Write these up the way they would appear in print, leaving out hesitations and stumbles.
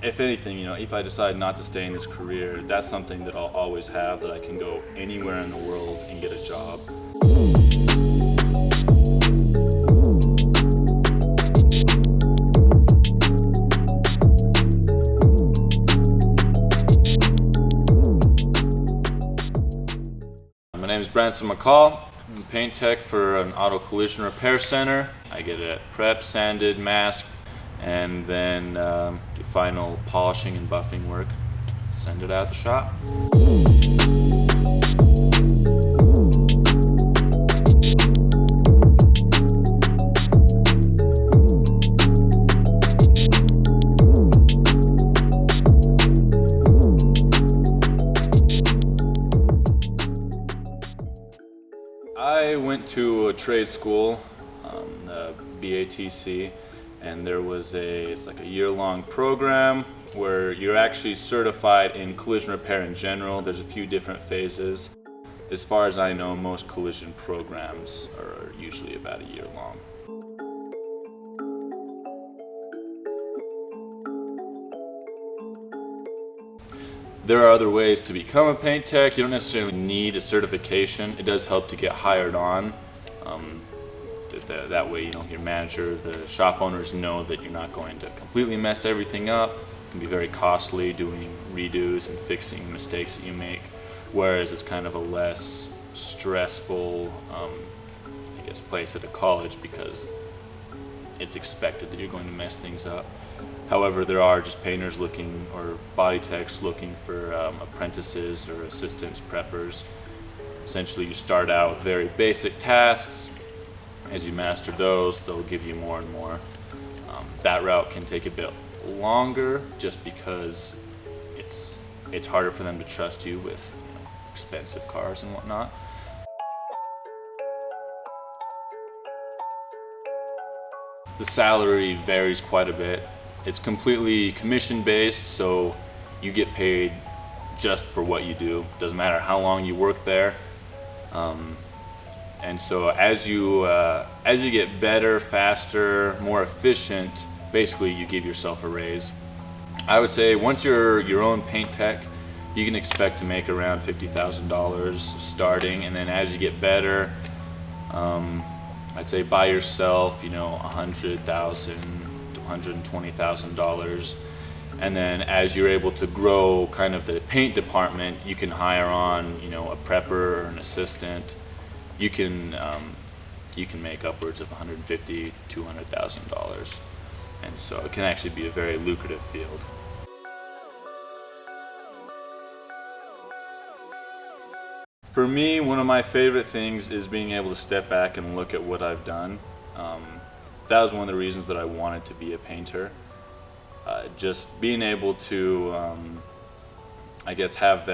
if anything, if I decide not to stay in this career, that's something that I'll always have, that I can go anywhere in the world and get a job. My name is Branson McCall. I'm a paint tech for an auto collision repair center. I get it prepped, sanded, masked, and then get final polishing and buffing work. Send it out the shop. I went to a trade school, BATC, and there was it's like a year-long program where you're actually certified in collision repair in general. There's a few different phases. As far as I know, most collision programs are usually about a year long. There are other ways to become a paint tech. You don't necessarily need a certification. It does help to get hired on. That way, your manager, the shop owners know that you're not going to completely mess everything up. It can be very costly doing redos and fixing mistakes that you make, whereas it's kind of a less stressful, place at a college, because it's expected that you're going to mess things up. However, there are just painters looking, or body techs looking for apprentices or assistants, preppers. Essentially, you start out with very basic tasks. As you master those, they'll give you more and more. That route can take a bit longer, just because it's harder for them to trust you with expensive cars and whatnot. The salary varies quite a bit. It's completely commission based, so you get paid just for what you do. Doesn't matter how long you work there. And so as you get better, faster, more efficient, basically you give yourself a raise. I would say once you're your own paint tech, you can expect to make around $50,000 starting, and then as you get better, I'd say by yourself, $100,000 to $120,000. And then as you're able to grow kind of the paint department, you can hire on, a prepper or an assistant. You can make upwards of $150,000, $200,000, and so it can actually be a very lucrative field. For me, one of my favorite things is being able to step back and look at what I've done. That was one of the reasons that I wanted to be a painter. Just being able to, have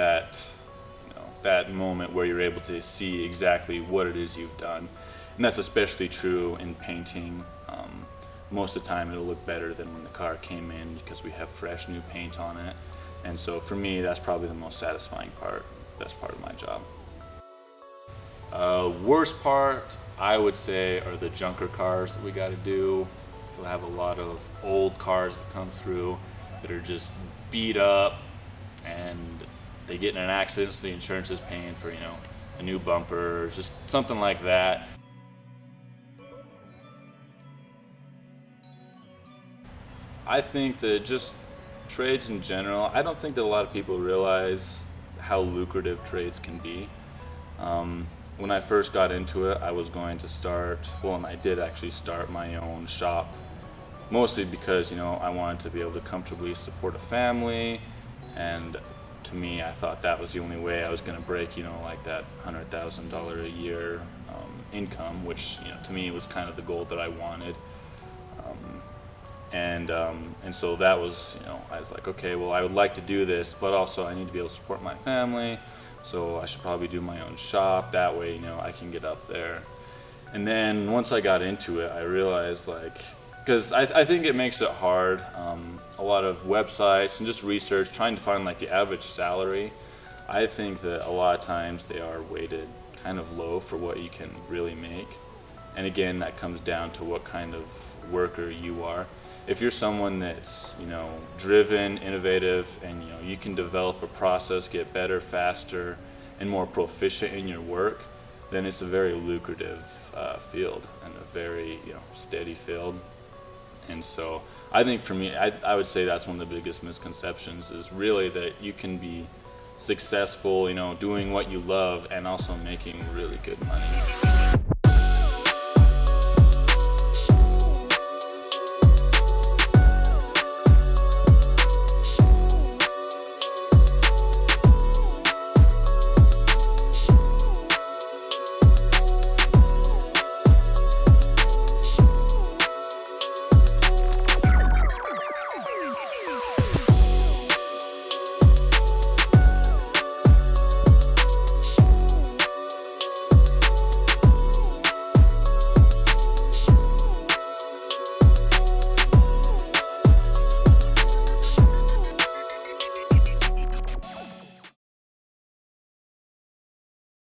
that moment where you're able to see exactly what it is you've done. And that's especially true in painting. Most of the time it'll look better than when the car came in, because we have fresh new paint on it. And so for me, that's probably the most satisfying part, best part of my job. Worst part, I would say, are the junker cars that we got to do. We'll have a lot of old cars that come through that are just beat up, and they get in an accident, so the insurance is paying for, a new bumper, just something like that. I think that just trades in general, I don't think that a lot of people realize how lucrative trades can be. When I first got into it, I was going to start, and I did actually start my own shop, mostly because, I wanted to be able to comfortably support a family, and to me, I thought that was the only way I was going to break, like that $100,000 a year income, which, to me was kind of the goal that I wanted. And so that was, I was like, okay, well, I would like to do this, but also I need to be able to support my family, so I should probably do my own shop. That way, I can get up there. And then once I got into it, I realized, because I think it makes it hard. A lot of websites and just research, trying to find the average salary. I think that a lot of times they are weighted kind of low for what you can really make. And again, that comes down to what kind of worker you are. if you're someone that's, driven, innovative, and you can develop a process, get better, faster, and more proficient in your work, then it's a very lucrative field and a very steady field. And so I think for me, I would say that's one of the biggest misconceptions, is really that you can be successful, doing what you love and also making really good money.